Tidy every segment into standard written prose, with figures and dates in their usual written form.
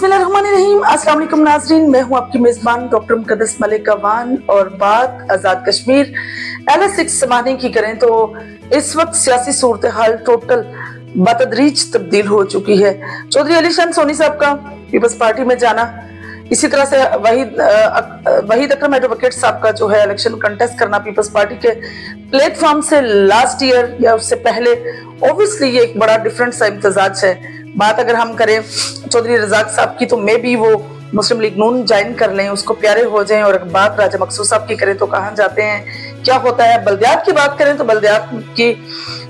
बिस्मिल्लाहिर्रहमानिर्रहीम। अस्सलाम वालेकुम नाज़रीन, मैं हूं आपकी मेज़बान डॉक्टर मुक़द्दस मलिका वान और बात आज़ाद कश्मीर LS6 ज़माने की करें तो इस वक्त सियासी सूरत हाल टोटल बतदरीज तब्दील हो चुकी है। चौधरी अली शान सोनी साहब का पीपल्स पार्टी में जाना, इसी तरह से वहीद अकरम एडवोकेट साहब का जो है इलेक्शन कंटेस्ट करना पीपल्स पार्टी के प्लेटफॉर्म से लास्ट ईयर या उससे पहले, ऑब्वियसली ये एक बड़ा डिफरेंट सा इम्तजाज है। बात अगर हम करें चौधरी रज़ाक साहब की तो मे बी वो मुस्लिम लीग नून ज्वाइन कर लें, उसको प्यारे हो जाएं। और बात राजा मकसूद साहब की करें तो कहाँ जाते हैं, क्या होता है। बल्दियात की बात करें तो बल्दियात की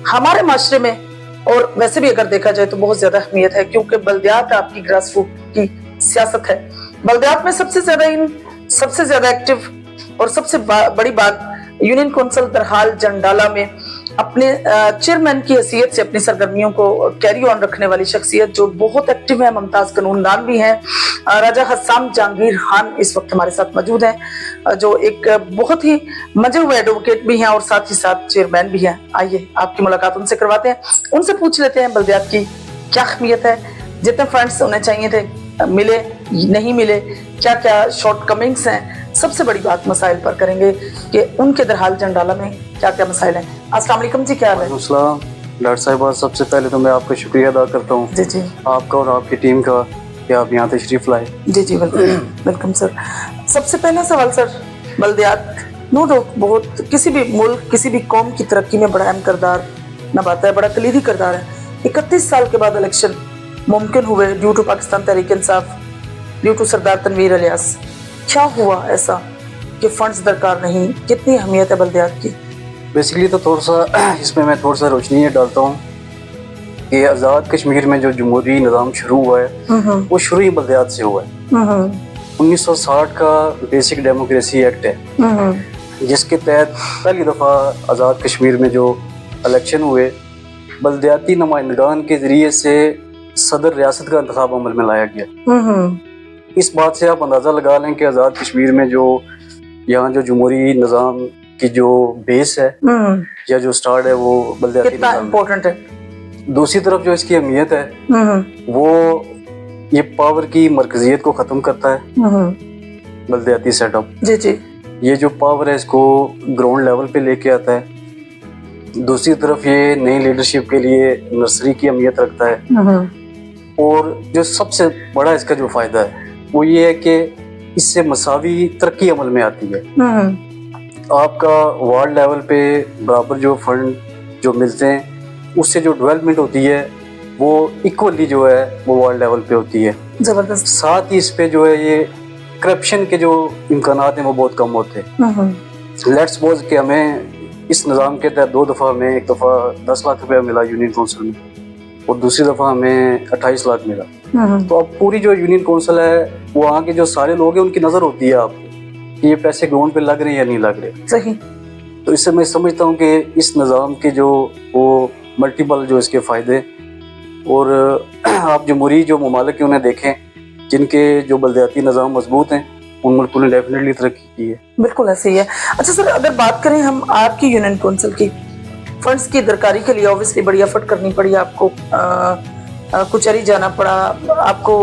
हमारे माशरे में और वैसे भी अगर देखा जाए तो बहुत ज्यादा अहमियत है, क्योंकि बल्दियात आपकी ग्रास रूट की सियासत है। बल्दियात में सबसे ज्यादा एक्टिव और सबसे बड़ी बात यूनियन कौंसिल तरहाल जंडाला में अपने चेयरमैन की हैसियत से अपनी सरगर्मियों को कैरी ऑन रखने वाली शख्सियत जो बहुत एक्टिव है, मुमताज कानूनदान भी हैं, राजा हस्साम जहांगीर खान इस वक्त हमारे साथ मौजूद हैं, जो एक बहुत ही मजे हुए एडवोकेट भी हैं और साथ ही साथ चेयरमैन भी हैं। आइए आपकी मुलाकात उनसे करवाते हैं, उनसे पूछ लेते हैं बल्दियात की क्या अहमियत है, जितने फंड्स उन्हें चाहिए थे मिले नहीं मिले, क्या क्या शॉर्ट कमिंग्स हैं। सबसे बड़ी बात मसाइल पर करेंगे कि उनके दरहाल जंडाला में क्या क्या मसाइल हैं। अस्सलाम वालेकुम जी, क्या हाल है? डॉक्टर साहिबा, सबसे पहले तो मैं आपका शुक्रिया अदा करता हूँ जी जी आपका और आपकी टीम का कि आप यहाँ तशरीफ लाए। जी जी वेलकम सर। सबसे पहला सवाल सर, बल्दियात नो डाउट बहुत किसी भी मुल्क किसी भी कौम की तरक्की में बड़ा अहम किरदार निभाता है, बड़ा कलीदी किरदार है। 31 साल के बाद इलेक्शन मुमकिन हुए due to Pakistan Tehreek Insaf, due to Sardar Tanveer Ilyas. क्या हुआ ऐसा कि फंड्स दरकार नहीं? कितनी अहमियत है बल्दियात की? बेसिकली तो थोड़ा सा इसमें मैं थोड़ा सा रोशनी डालता हूँ कि आज़ाद कश्मीर में जो जमहूरी निज़ाम शुरू हुआ है वो शुरू ही बल्दियात से हुआ है। 1960 का बेसिक डेमोक्रेसी एक्ट है जिसके तहत पहली दफ़ा आज़ाद कश्मीर में जो इलेक्शन हुए बल्दियाती नुमाइंदगान के ज़रिए से सदर रियासत का इंतखाब अमल में लाया गया। इस बात से आप अंदाज़ा लगा लें कि आज़ाद कश्मीर में जो यहाँ जो जमहूरी निज़ाम की जो बेस है या जो स्टार्ट है वो बल्दियाती कितना इम्पोर्टेंट है। दूसरी तरफ जो इसकी अहमियत है वो ये पावर की मरकजियत को ख़त्म करता है। बल्दियाती सेटअप जी जी ये जो पावर है इसको ग्राउंड लेवल पे लेके आता है। दूसरी तरफ ये नई लीडरशिप के लिए नर्सरी की अहमियत रखता है। और जो सबसे बड़ा इसका जो फ़ायदा है वो ये है कि इससे मसावी तरक्की अमल में आती है। आपका वार्ड लेवल पे बराबर जो फंड जो मिलते हैं उससे जो डेवलपमेंट होती है वो इक्वली जो है वो वार्ड लेवल पे होती है। जबरदस्त। साथ ही इस पे जो है ये करप्शन के जो इम्कानात हैं वो बहुत कम होते हैं। लेट्स सपोज कि हमें इस निज़ाम के तहत 2 दफ़ा हमें, एक दफ़ा 10 लाख रुपया मिला यूनियन काउंसिल में और दूसरी दफ़ा हमें 28 लाख मिला। तो अब पूरी जो यूनियन काउंसिल है वो वहाँ के जो सारे लोग हैं उनकी नज़र होती है आपको कि ये पैसे ग्राउंड पे लग रहे हैं या नहीं लग रहे। सही। तो इससे मैं समझता हूँ कि इस निज़ाम के जो वो मल्टीपल जो इसके फ़ायदे और आप जमहूरी जो ममालिक हैं उन्हें देखें जिनके जो बल्दियाती निज़ाम मजबूत हैं उन मुल्कों ने डेफिनेटली तरक्की की है। बिल्कुल ऐसे ही है। अच्छा सर, अगर बात करें हम आपकी यूनियन काउंसिल की, फंड्स की दरकारी के लिए ऑब्वियसली बड़ी एफर्ट करनी पड़ी आपको, कुचहरी जाना पड़ा आपको,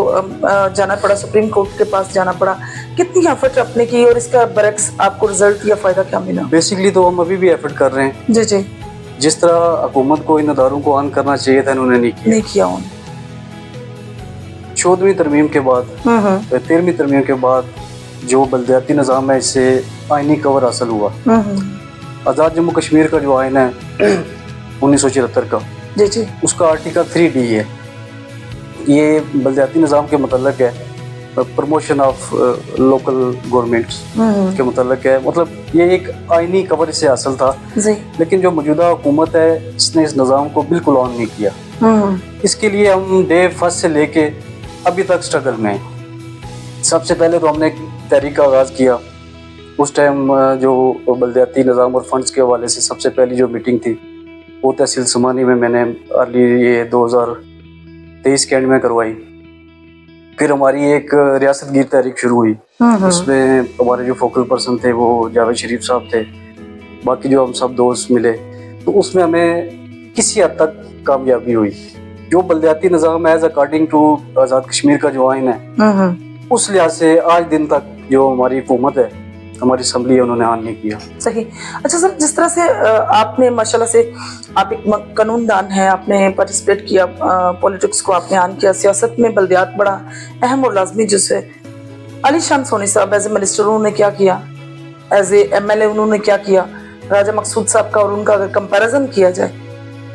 जाना पड़ा सुप्रीम कोर्ट के पास जाना पड़ा। कितनी एफर्ट आपने की और इसका बरक्स आपको रिजल्ट या फायदा क्या मिला? बेसिकली तो हम अभी भी एफर्ट कर रहे हैं। जी जी। जिस तरह हुकूमत को इन अदारों को ऑन करना चाहिए था इन्होंने नहीं किया। 14वीं तरमीम के बाद 13वीं तरमीम के बाद जो बल्दियाती निज़ाम है इससे आइनी कवर हासिल हुआ। आज़ाद जम्मू कश्मीर का जो आइन है 1974 का जी जी उसका आर्टिकल 3D है। ये बल्दियाती निज़ाम के मतलब है, प्रमोशन ऑफ लोकल गवर्नमेंट्स के मतलब है, मतलब ये एक आइनी कवर इससे हासिल था। लेकिन जो मौजूदा हुकूमत है इसने इस निज़ाम को बिल्कुल ऑन नहीं किया। इसके लिए हम डे फर्स्ट से लेके अभी तक स्ट्रगल में हैं। सबसे पहले तो हमने एक तहरीक का आगाज़ किया। उस टाइम जो बल्दियाती निज़ाम और फंड्स के हवाले से सबसे पहली जो मीटिंग थी वो तहसील समानी में मैंने अर्ली ये 2023 के एंड में करवाई। फिर हमारी एक रियासत गिर तहरीक शुरू हुई। उसमें हमारे जो फोकल पर्सन थे वो जावेद शरीफ साहब थे, बाकी जो हम सब दोस्त मिले, तो उसमें हमें किसी हद तक कामयाबी हुई। جو بلدیاتی نظام as according to Azad Kashmir کا جو آئین ہے اس لحاظ سے آج دن تک جو ہماری حکومت ہے ہماری اسمبلی ہے انہوں نے عام نہیں کیا. صحیح. اچھا سر، جس طرح سے آپ نے ماشاءاللہ سے آپ ایک قانون دان ہیں، آپ نے پارٹیسپیٹ کیا، پولیٹکس کو آپ نے آن کیا، سیاست میں بلدیات بڑا اہم اور لازمی جز ہے. علی شان سونی صاحب ایز اے منسٹر انہوں نے کیا کیا، as a M L A انہوں نے کیا کیا، راجہ مقصود صاحب کا اور ان کا اگر کمپیریزن کیا جائے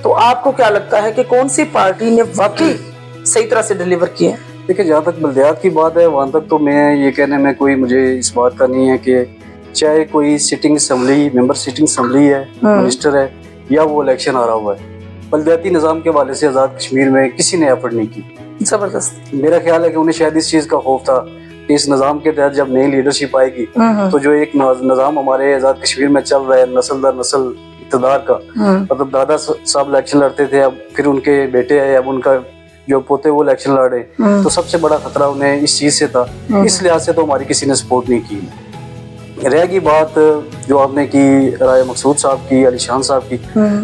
تو آپ کو کیا لگتا ہے کہ کون سی پارٹی نے واقعی صحیح طرح سے ڈیلیور کیا ہے؟ دیکھیں جہاں تک بلدیات کی بات ہے وہاں تک تو میں یہ کہنے میں کوئی مجھے اس بات کا نہیں ہے کہ چاہے کوئی سٹنگ اسمبلی ممبر سٹنگ اسمبلی ہے، منسٹر ہے، یا وہ الیکشن آ رہا ہوا ہے، بلدیاتی نظام کے حوالے سے آزاد کشمیر میں کسی نے ایفرٹ نہیں کی. زبردست. میرا خیال ہے کہ انہیں شاید اس چیز کا خوف تھا کہ اس نظام کے تحت جب نئی لیڈرشپ آئے گی تو جو ایک نظام ہمارے آزاد کشمیر میں چل رہا ہے نسل در نسل اقتدار کا، مطلب دادا صاحب الیکشن لڑتے تھے، اب پھر ان کے بیٹے ہیں، اب ان کا جو پوتے وہ الیکشن لڑ رہے، تو سب سے بڑا خطرہ انہیں اس چیز سے تھا. اس لحاظ سے تو ہماری کسی نے سپورٹ نہیں کی. رہ گئی بات جو آپ نے کی راجہ مقصود صاحب کی، علی شان صاحب کی،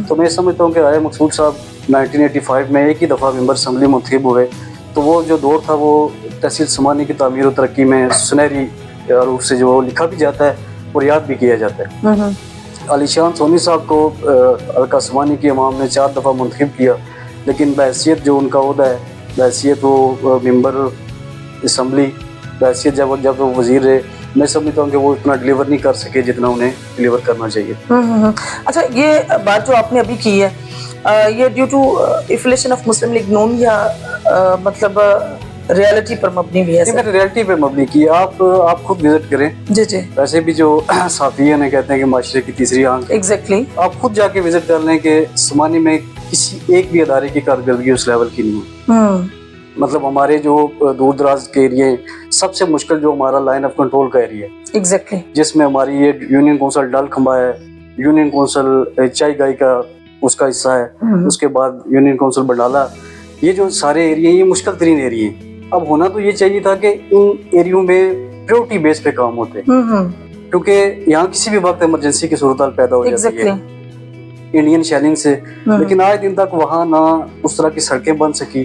تو میں سمجھتا ہوں کہ راجہ مقصود صاحب 1985 میں ایک ہی دفعہ ممبر اسمبلی منتخب ہوئے، تو وہ جو دور تھا وہ تحصیل سمانی کی تعمیر و ترقی میں سنہری روپ سے جو لکھا بھی جاتا ہے اور یاد بھی کیا جاتا ہے. علی شان سونی صاحب کو حلقہ سمانی کی عوام نے 4 دفعہ منتخب کیا، لیکن بحیثیت جو ان کا عہدہ ہے، بحیثیت وہ ممبر اسمبلی، بحیثیت جب وہ وزیر رہے، میں سمجھتا ہوں کہ وہ اتنا ڈیلیور نہیں کر سکے جتنا انہیں ڈیلیور کرنا چاہیے. اچھا، یہ بات جو آپ نے ابھی کی ہے یہ due to affiliation of Muslim League Noon یا مطلب ریالٹی پر مبنی بھی ہے؟ میں نے ریالٹی پہ مبنی کی. آپ خود وزٹ کریں. جی جی. ویسے بھی جو صحافی ہیں کہتے ہیں کہ معاشرے کی تیسری آنکھ، ایگزیکٹلی، آپ خود جا کے وزٹ کر لیں کہ سمانی میں کسی ایک بھی ادارے کی کارکردگی اس لیول کی نہیں ہے. مطلب ہمارے جو دور دراز کے ایریے ہیں، سب سے مشکل جو ہمارا لائن آف کنٹرول کا ایریا ہے، ایگزیکٹلی، جس میں ہماری یہ یونین کونسل ڈال کھمبا ہے، یونین کونسل چائی گائی کا اس کا حصہ ہے، اس کے بعد یونین کونسل بڈالہ، یہ جو سارے ایریے یہ مشکل ترین ایریے ہیں. اب ہونا تو یہ چاہیے تھا کہ ان ایریوں میں پریورٹی بیس پہ کام ہوتے، کیونکہ یہاں کسی بھی وقت ایمرجنسی کی صورتحال پیدا ہو جاتی ہے انڈین شیلنگ سے. لیکن آج دن تک وہاں نہ اس طرح کی سڑکیں بن سکی،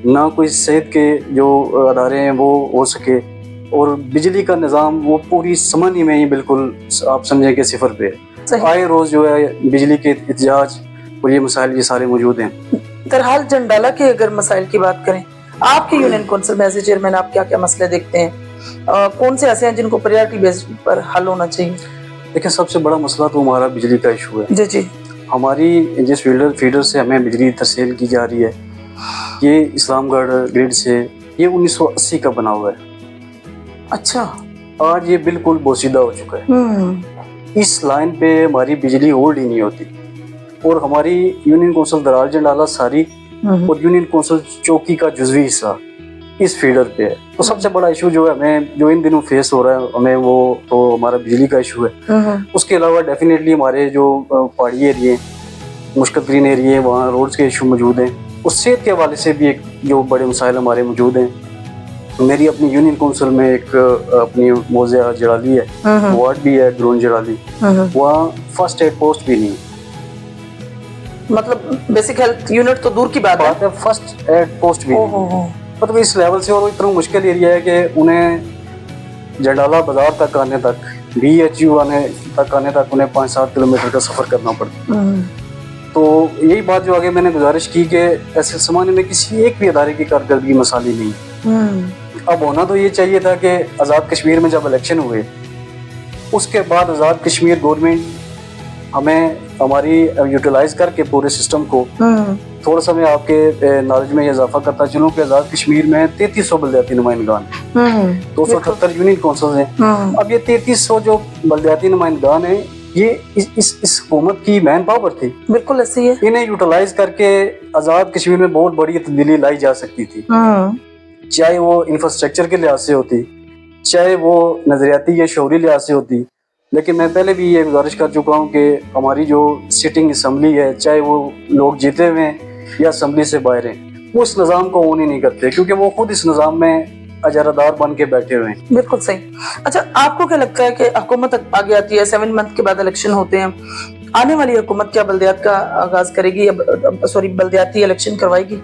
نہ کوئی صحت کے جو ادارے ہیں وہ ہو سکے، اور بجلی کا نظام وہ پوری سمانی میں ہی بالکل آپ سمجھیں کہ صفر پہ ہے. آئے روز جو ہے بجلی کے احتجاج اور یہ مسائل یہ سارے موجود ہیں. ترحال جنڈالہ کے اگر مسائل کی بات کریں، آپ کے یونین کونسل میں ایز اے چیئرمین آپ کیا کیا مسئلے دیکھتے ہیں؟ کون سے ایسے ہیں جن کو پریورٹی بیس پر حل ہونا چاہیے؟ دیکھیں سب سے بڑا مسئلہ تو ہمارا بجلی کا ایشو ہے. جی جی. ہماری جس فیڈر سے ہمیں بجلی ترسیل کی جا رہی ہے یہ اسلام گڑھ گریڈ سے، یہ 1980 کا بنا ہوا ہے. اچھا. آج یہ بالکل بوسیدہ ہو چکا ہے. اس لائن پہ ہماری بجلی ہولڈ ہی نہیں ہوتی، اور ہماری یونین کونسل درال جنڈالہ ساری اور یونین کونسل چوکی کا جزوی حصہ اس فیڈر پہ ہے. تو سب سے بڑا ایشو جو ہے ہمیں جو ان دنوں فیس ہو رہا ہے ہمیں وہ تو ہمارا بجلی کا ایشو ہے. اس کے علاوہ ڈیفینیٹلی ہمارے جو پہاڑی ایریے مشکل ترین ایریے ہیں وہاں روڈز کے ایشو موجود ہیں. اس صحت کے حوالے سے بھی ایک جو بڑے مسائل ہمارے موجود ہیں. میری اپنی یونین کونسل میں ایک اپنی موضع جڑالی ہے، وارڈ بھی ہے گرون جڑالی، وہاں فرسٹ ایڈ پوسٹ بھی نہیں، مطلب بیسک ہیلتھ یونٹ تو دور کی بات ہے، فرسٹ ایڈ پوسٹ بھی نہیں. مطلب اس لیول سے، اور اتنا مشکل ایریا ہے کہ انہیں جنڈالہ بازار تک آنے تک، BHU تک آنے تک انہیں 5-7 کلومیٹر کا سفر کرنا پڑتا. تو یہی بات جو آگے میں نے گزارش کی کہ تحصیل سمانی میں کسی ایک بھی ادارے کی کارکردگی مثالی نہیں. اب ہونا تو یہ چاہیے تھا کہ آزاد کشمیر میں جب الیکشن ہوئے اس کے بعد آزاد کشمیر گورنمنٹ ہمیں ہماری یوٹیلائز کر کے پورے سسٹم کو تھوڑا سا میں آپ کے نالج میں یہ اضافہ کرتا چلوں کہ آزاد کشمیر میں 3300 بلدیاتی نمائندگان ہیں، 278 یونین کونسلز ہیں. اب یہ 3300 جو بلدیاتی نمائندگان ہیں یہ اس حکومت کی مین پاور تھی. بالکل ایسے ہے. انہیں یوٹیلائز کر کے آزاد کشمیر میں بہت بڑی تبدیلی لائی جا سکتی تھی، چاہے وہ انفراسٹرکچر کے لحاظ سے ہوتی، چاہے وہ نظریاتی یا شعوری لحاظ سے ہوتی. لیکن میں پہلے بھی یہ گزارش کر چکا ہوں کہ ہماری جو سٹنگ اسمبلی ہے، چاہے وہ لوگ جیتے ہوئے ہیں یا اسمبلی سے باہر ہیں، وہ اس نظام کو اون ہی نہیں کرتے، کیونکہ وہ خود اس نظام میں اجارہ دار بن کے بیٹھے ہوئے ہیں. بالکل صحیح. اچھا، آپ کو کیا لگتا ہے کہ حکومت آگے آتی ہے، 7 منتھ کے بعد الیکشن ہوتے ہیں، आने वाली हुकूमत क्या बल्दियात का आगाज करेगी या सॉरी बल्दियाती इलेक्शन करवाएगी?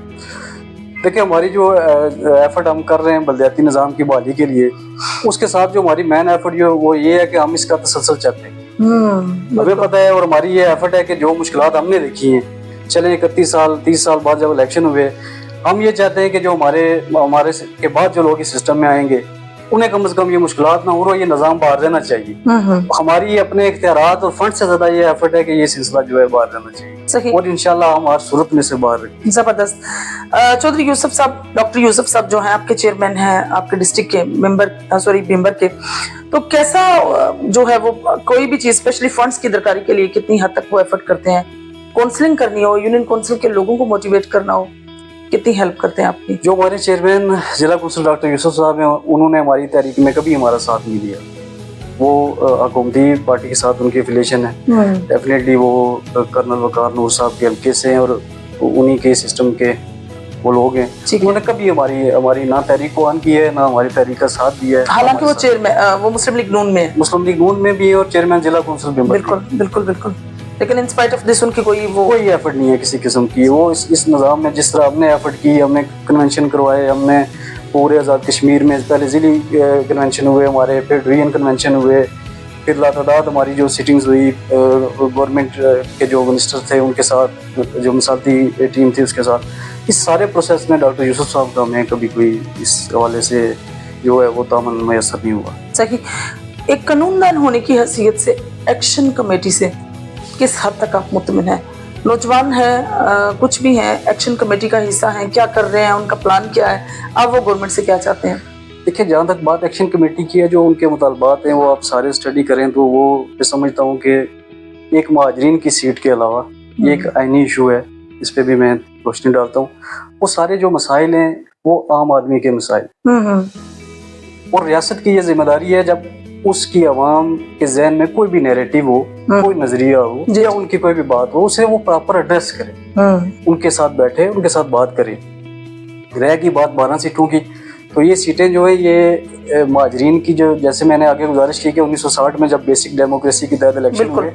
देखिए, हमारी जो एफर्ट हम कर रहे हैं बल्दियाती निज़ाम की बहाली के लिए, उसके साथ जो हमारी मेन एफर्ट जो वो ये है कि हम इसका तसलसल चाहते हैं। हमें पता है और हमारी ये एफर्ट है कि जो मुश्किलात हमने देखी हैं, चले 31 साल 30 साल बाद जब इलेक्शन हुए, हम ये चाहते हैं कि जो हमारे के बाद जो लोग इस सिस्टम में आएंगे उन्हें कम से कम ये मुश्किलात ना हो और ये निज़ाम बाहर रहना चाहिए। हमारी अपने इख्तियारात और फंड से ज़्यादा ये एफर्ट है कि ये सिलसिला जो है बाहर रहना चाहिए। सही। और इंशाल्लाह हम हर सूरत में से बाहर रहेंगे। जबरदस्त। चौधरी यूसुफ साहब, डॉक्टर यूसुफ साहब जो हैं आपके चेयरमैन हैं आपके डिस्ट्रिक्ट के मेंबर के, तो कैसा जो है वो कोई भी चीज स्पेशली फंड्स की दरकारी के लिए कितनी हद तक वो एफर्ट करते हैं? काउंसलिंग करनी हो, यूनियन काउंसिल के लोगों को मोटिवेट करना हो, कितनी हेल्प करते हैं आपकी? जो हमारे चेयरमैन जिला कौंसिल डॉक्टर यूसुफ साहब हैं, उन्होंने हमारी तहरीक में कभी हमारा साथ नहीं दिया। वो हुकूमती पार्टी के साथ उनकी एफिलिएशन है, डेफिनेटली वो कर्नल वकार नूर साहब के हल्के से हैं और उन्हीं के सिस्टम के वो लोग हैं। उन्होंने कभी हमारी ना तहरीक को ऑन की है ना हमारी तहरीक का साथ दिया है। हालांकि वो चेयरमैन वो मुस्लिम लीग नून में है, मुस्लिम लीग नून में भी है और चेयरमैन जिला कौंसिल मेंबर। बिल्कुल बिल्कुल बिल्कुल। लेकिन इन स्पाइट ऑफ दिस उनकी कोई एफर्ट नहीं है किसी किस्म की। वो इस निज़ाम में जिस तरह हमने एफर्ट की, हमने कन्वेंशन करवाए, हमने पूरे आज़ाद कश्मीर में पहले ज़िली कन्वेंशन हुए हमारे, फिर डिवीजन कन्वेंशन हुए, फिर लातादाद हमारी जो सिटिंग्स हुई गवर्नमेंट के जो मिनिस्टर थे उनके साथ, जो मिसालती टीम थी उसके साथ, इस सारे प्रोसेस में डॉक्टर यूसुफ साहब का हमें कभी कोई इस हवाले से जो है वो तामन मैसर नहीं हुआ। सही। एक कानूनदान होने की हैसियत से एक्शन कमेटी से किस हद तक आप मुतमिन हैं? नौजवान हैं, कुछ भी हैं, एक्शन कमेटी का हिस्सा हैं, क्या कर रहे हैं, उनका प्लान क्या है, आप वो गवर्नमेंट से क्या चाहते हैं? देखिए, जहाँ तक बात एक्शन कमेटी की है, जो उनके मुतालबात हैं वो आप सारे स्टडी करें तो वो मैं समझता हूँ कि एक महाजरीन की सीट के अलावा ये एक आइनी इशू है, इस पर भी मैं रोशनी डालता हूँ। वो सारे जो मसाइल हैं वो आम आदमी के मसाइल, और रियासत की ये जिम्मेदारी है जब उसकी आवाम के जहन में कोई भी नैरेटिव हो, कोई नजरिया हो या उनकी कोई भी बात हो, उसे वो प्रॉपर एड्रेस करे, उनके साथ बैठे, उनके साथ बात करें। रह की बात 12 सीटों की, तो ये सीटें जो है ये महाजरीन की, जो जैसे मैंने आगे गुजारिश की कि 1960 में जब बेसिक डेमोक्रेसी के तहत इलेक्शन हुए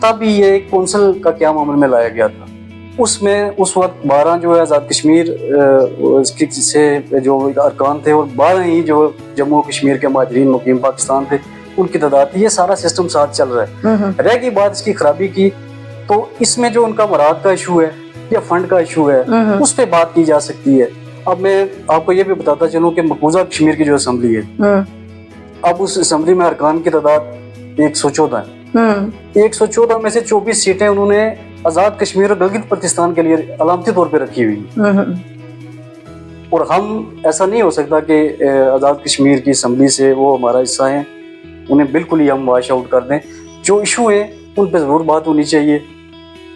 तब ये कौंसिल का क्या अमल में लाया गया था। उसमें उस वक्त 12 जो है आज़ाद कश्मीर से जो अरकान थे और 12 ही जो जम्मू कश्मीर के महाजरीन मुकीम पाकिस्तान थे उनकी तादाद थी। ये सारा सिस्टम साथ चल रहा है। रह की बात इसकी खराबी की, तो इसमें जो उनका मराद का इशू है या फंड का इशू है उस पर बात की जा सकती है। अब मैं आपको ये भी बताता चलूँ कि मकबूजा कश्मीर की जो असम्बली है, अब उस असम्बली में अरकान की तादाद 114 है। 114 में से 24 सीटें उन्होंने आज़ाद कश्मीर और गिलगित बल्तिस्तान के लिए अलामती तौर पे रखी हुई। और हम ऐसा नहीं हो सकता कि आज़ाद कश्मीर की असम्बली से वो हमारा हिस्सा है, उन्हें बिल्कुल ही हम वॉश आउट कर दें। जो इशू है उन पे ज़रूर बात होनी चाहिए,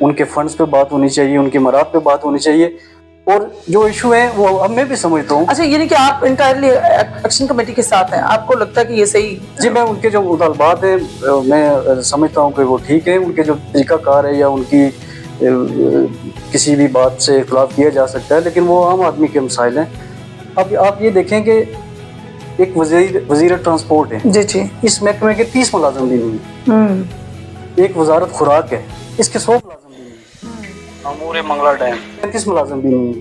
उनके फंड्स पे बात होनी चाहिए, उनके मराद पे बात होनी चाहिए, और जो इशू है वो अब मैं भी समझता हूँ। अच्छा, ये नहीं कि आप इंटायरली एक्शन कमेटी के साथ हैं, आपको लगता है कि ये सही? जी, मैं उनके जो मुतालबात हैं मैं समझता हूँ कि वो ठीक है, उनके जो तरीक़ाकार है या उनकी किसी भी बात से इख्तिलाफ किया जा सकता है, लेकिन वो आम आदमी के मसाइल हैं। अब आप ये देखें कि एक वज़ीर ट्रांसपोर्ट है जी जी, इस महकमे के 30 मुलाजिम भी नहीं। एक वजारत खुराक है, इसके 100 मुलाजिम भी नहीं। अमूर मंगला डैम 35 मुलाजिम भी नहीं।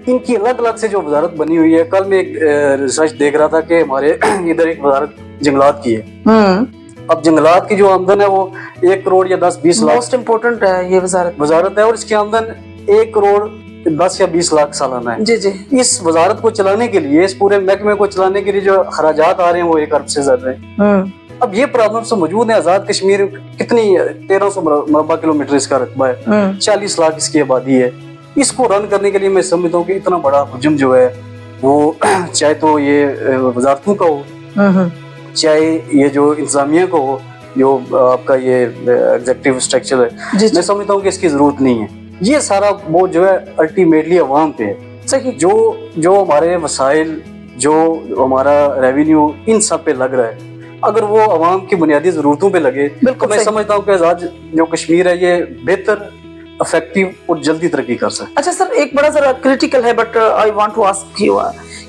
इनकी अलग अलग से जो वजारत बनी हुई है। कल मैं एक रिसर्च देख रहा था कि हमारे इधर एक वजारत जंगलात की है। अब जंगलात की जो आमदन है वो 1 करोड़ या 10-20 लाख, मोस्ट इम्पोर्टेंट है ये वजारत है, और इसकी आमदन 1 करोड़ 10 या 20 लाख सालाना है जी जी। इस वजारत को चलाने के लिए, इस पूरे महकमे को चलाने के लिए जो खराजात आ रहे हैं वो 1 अरब से ज्यादा है। अब ये प्रॉब्लम तो मौजूद है। आज़ाद कश्मीर कितनी 1300 मरबा किलोमीटर इसका रकबा है, 40 लाख इसकी आबादी है। इसको रन करने के लिए मैं समझता हूँ कि इतना बड़ा हुजूम जो है वो चाहे तो ये वजारतों का हो, चाहे ये जो इंतजामिया को हो, जो आपका ये एग्जीक्यूटिव स्ट्रक्चर है, मैं समझता हूँ कि इसकी जरूरत नहीं है। ये सारा वो जो है अल्टीमेटली अवाम पे है। सही। जो हमारे वसाइल, जो हमारा रेवेन्यू, इन सब पे लग रहा है, अगर वो अवाम की बुनियादी जरूरतों पे लगे तो मैं समझता हूँ कि आज़ाद जो कश्मीर है ये बेहतर, इफेक्टिव और जल्दी तरक्की कर सकता है। अच्छा सर, एक बड़ा जरा क्रिटिकल है, but I want to ask you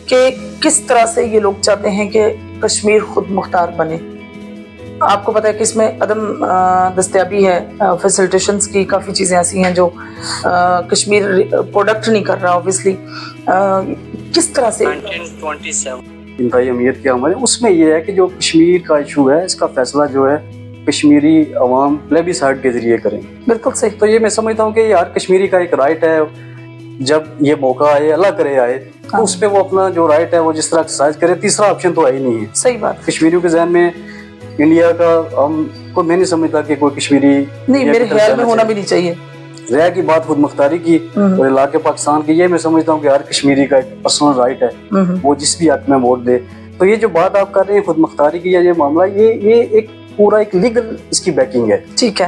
कि किस तरह से ये लोग चाहते हैं कि कश्मीर खुद मुख्तार बने? آپ کو پتہ ہے کہ اس میں عدم دستیابی ہے فیسلٹیشنز کی، کافی چیزیں ایسی ہیں جو کشمیر پروڈکٹ نہیں کر رہا اوبیسلی. کس طرح سے 1927 انتہائی اہمیت کے ہمارے اس میں یہ ہے کہ جو کشمیر کا ایشو ہے اس کا فیصلہ جو ہے کشمیری عوام پلیبیسائٹ کے ذریعے کریں. بالکل صحیح. تو یہ میں سمجھتا ہوں کہ یہ ہر کشمیری کا ایک رائٹ ہے، جب یہ موقع آئے اللہ کرے آئے تو اس پہ وہ اپنا جو رائٹ ہے وہ جس طرح ایکسرسائز کرے. تیسرا آپشن تو ہے ہی نہیں ہے. صحیح بات. کشمیریوں کے ذہن میں انڈیا کا ہم کو میں نہیں سمجھتا کہ کوئی کشمیری نہیں، میرے خیال میں ہونا بھی نہیں چاہیے. رہ کی بات خود مختاری کی اور علاقے پاکستان کی، یہ میں سمجھتا ہوں کہ ہر کشمیری کا ایک پرسنل رائٹ ہے، وہ جس بھی حق میں ووٹ دے. تو یہ جو بات آپ کر رہے ہیں خود مختاری کی یا یہ معاملہ، یہ ایک پورا ایک لیگل اس کی بیکنگ ہے. ٹھیک ہے،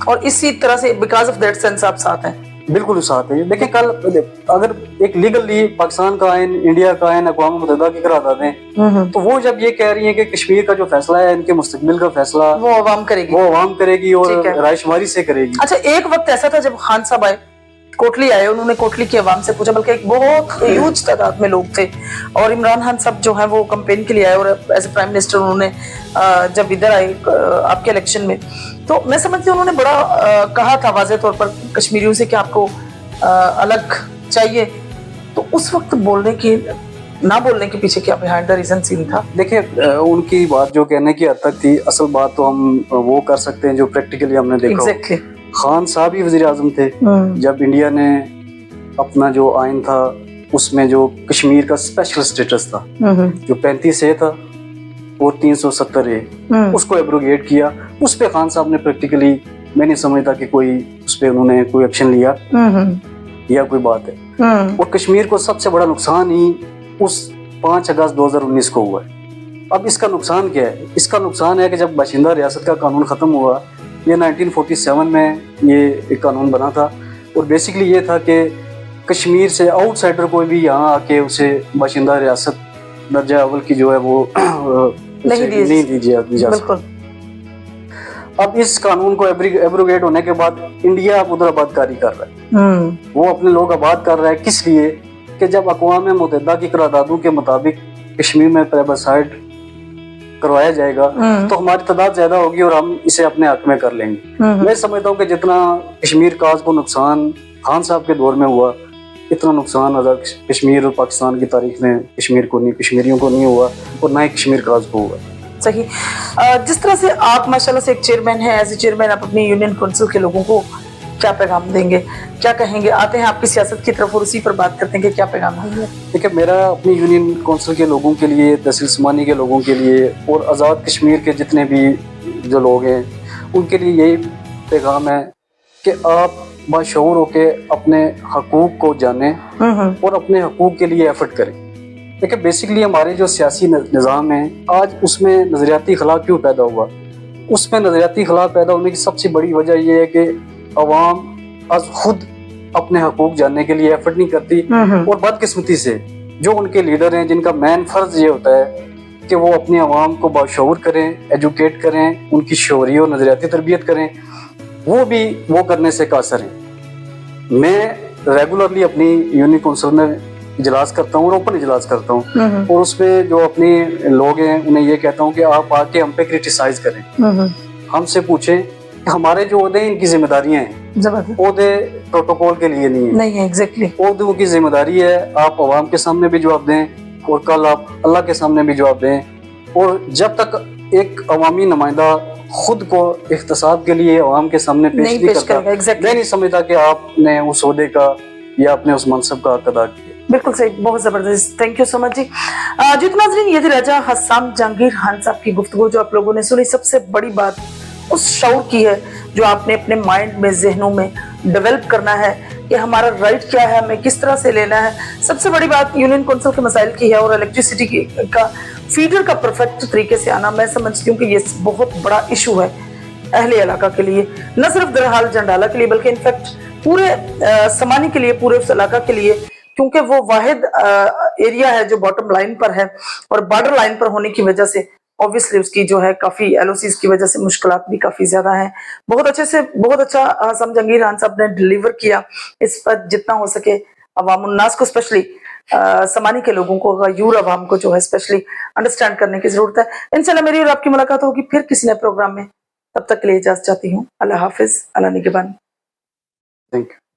اور اسی طرح سے بیکاز آف دیٹ سینس آپ ساتھ ہیں. بالکل ساتھ ہیں. دیکھیں کل اگر ایک لیگلی پاکستان کا آئین، انڈیا کا آئین، اقوام متحدہ کی قرارداد ہیں، تو وہ جب یہ کہہ رہی ہیں کہ کشمیر کا جو فیصلہ ہے ان کے مستقبل کا فیصلہ وہ عوام کرے گی اور رائے شماری سے کرے گی. اچھا، ایک وقت ایسا تھا جب خان صاحب آئے، کوٹلی آئے، انہوں نے کوٹلی کی عوام سے پوچھا، بلکہ ایک بہت ہیوج تعداد میں لوگ تھے، اور عمران خان صاحب جو ہیں وہ کمپین کے لیے آئے، اور ایز اے پرائم منسٹر انہوں نے جب ادھر آئے آپ کے الیکشن میں، تو میں سمجھتی ہوں انہوں نے بڑا کہا تھا واضح طور پر کشمیریوں سے کہ آپ کو الگ چاہیے. تو اس وقت نہ بولنے کے پیچھے کیا بیہائنڈ دا ریزن سین تھا؟ دیکھیں ان کی بات جو کہنے کی حد تک تھی، اصل بات تو ہم وہ کر سکتے ہیں جو پریکٹیکلی ہم نے دیکھا. ایگزیکٹلی. خان صاحب ہی وزیر اعظم تھے جب انڈیا نے اپنا جو آئین تھا اس میں جو کشمیر کا اسپیشل اسٹیٹس تھا جو 35A تھا اور 370A، اس کو ایبروگیٹ کیا. اس پہ خان صاحب نے پریکٹیکلی میں نہیں سمجھتا کہ کوئی اس پہ انہوں نے کوئی ایکشن لیا یا کوئی بات ہے. اور کشمیر کو سب سے بڑا نقصان ہی اس 5 اگست 2019 کو ہوا ہے. اب اس کا نقصان کیا ہے؟ اس کا نقصان ہے کہ جب باشندہ ریاست کا قانون ختم ہوا، یہ 1947 میں یہ ایک قانون بنا تھا، اور بیسکلی یہ تھا کہ کشمیر سے آؤٹ سائڈر کوئی بھی یہاں آ کے اسے باشندہ ریاست درجہ اول کی جو ہے وہ نہیں دی جا سکتی. اب اس قانون کو ایبروگیٹ ہونے کے بعد انڈیا اب ادھر آباد کاری کر رہا ہے، وہ اپنے لوگ آباد کر رہا ہے. کس لیے؟ کہ جب اقوام متحدہ کی قراردادوں کے مطابق کشمیر میں پلیبیسائٹ کروایا جائے گا تو ہماری تعداد زیادہ ہوگی اور ہم اسے اپنے حق میں کر لیں گے. میں سمجھتا ہوں کہ جتنا کشمیر کاز کو نقصان خان صاحب کے دور میں ہوا، اتنا نقصان آزاد کشمیر اور پاکستان کی تاریخ میں کشمیر کو نہیں، کشمیریوں کو نہیں ہوا، اور نہ ہی کشمیر کاز کو ہوا. صحیح. جس طرح سے آپ ماشاءاللہ سے ایک چیئرمین ہیں، ایز اے چیئرمین آپ اپنی یونین کونسل کے لوگوں کو کیا پیغام دیں گے، کیا کہیں گے؟ آتے ہیں آپ کی سیاست کی طرف اور اسی پر بات کرتے ہیں کہ کیا پیغام ہے. دیکھیں میرا اپنی یونین کونسل کے لوگوں کے لیے، تحصیل سمانی کے لوگوں کے لیے اور آزاد کشمیر کے جتنے بھی جو لوگ ہیں ان کے لیے یہی پیغام ہے کہ آپ باشعور ہو کے اپنے حقوق کو جانیں اور اپنے حقوق کے لیے ایفرٹ کریں. دیکھیں بیسکلی ہمارے جو سیاسی نظام ہے آج اس میں نظریاتی خلا کیوں پیدا ہوا؟ اس میں نظریاتی خلا پیدا ہونے کی سب سے بڑی وجہ یہ ہے کہ عوام از خود اپنے حقوق جاننے کے لیے ایفرٹ نہیں کرتی، اور بدقسمتی سے جو ان کے لیڈر ہیں جن کا مین فرض یہ ہوتا ہے کہ وہ اپنے عوام کو باشعور کریں، ایجوکیٹ کریں، ان کی شعوری اور نظریاتی تربیت کریں، وہ بھی وہ کرنے سے قاصر ہیں. میں ریگولرلی اپنی یونین کونسل میں اجلاس کرتا ہوں اور اوپن اجلاس کرتا ہوں، اور اس میں جو اپنے لوگ ہیں انہیں یہ کہتا ہوں کہ آپ آ کے ہم پہ کرٹیسائز کریں، ہم سے پوچھیں کہ ہمارے جو عہدے ان کی ذمہ داریاں ہیں، عہدے پروٹوکول کے لیے نہیں ہے، ایگزیکٹلی عہدوں کی ذمہ داری ہے آپ عوام کے سامنے بھی جواب دیں اور کل آپ اللہ کے سامنے بھی جواب دیں. اور جب تک ایک عوامی نمائندہ خود کو احتساب کے لیے عوام کے سامنے پیش نہیں کرتا، میں نہیں سمجھتا کہ آپ نے اس عہدے کا یا اپنے اس منصب کا حق ادا کیا. بالکل صحیح، بہت زبردست، تھینک یو سو مچ جی. جی ناظرین، یہ تھی راجہ حسام جہانگیر خان صاحب کی گفتگو جو آپ لوگوں نے سنی. سب سے بڑی بات اس شعور کی ہے جو آپ نے اپنے مائنڈ میں، ذہنوں میں ڈیولپ کرنا ہے کہ ہمارا رائٹ کیا ہے، ہمیں کس طرح سے لینا ہے. سب سے بڑی بات یونین کونسل کے مسائل کی ہے اور الیکٹریسٹی کا فیڈر کا پرفیکٹ طریقے سے آنا. میں سمجھتی ہوں کہ یہ بہت بڑا ایشو ہے اہل علاقہ کے لیے، نہ صرف درحال جنڈالہ کے لیے بلکہ انفیکٹ پورے سمانی کے لیے، پورے اس علاقہ کے لیے، کیونکہ وہ واحد ایریا ہے جو باٹم لائن پر ہے اور بارڈر لائن پر ہونے کی وجہ سے obviously اس کی جو ہے کافی ایل او سیز کی وجہ سے مشکلات بھی کافی زیادہ ہیں. بہت اچھے سے، بہت اچھا حسام جہانگیر خان صاحب نے ڈیلیور کیا اس پر جتنا ہو سکے عوام الناس کو اسپیشلی समानी के लोगों को, यूर अवाम को जो है स्पेशली अंडरस्टैंड करने की जरूरत है। इंशाल्लाह मेरी और आपकी मुलाकात होगी फिर किसी नए प्रोग्राम में। तब तक के लिए इजाजत चाहती हूँ। अल्लाह हाफिज, अल्लाह निगहबान। Thank you.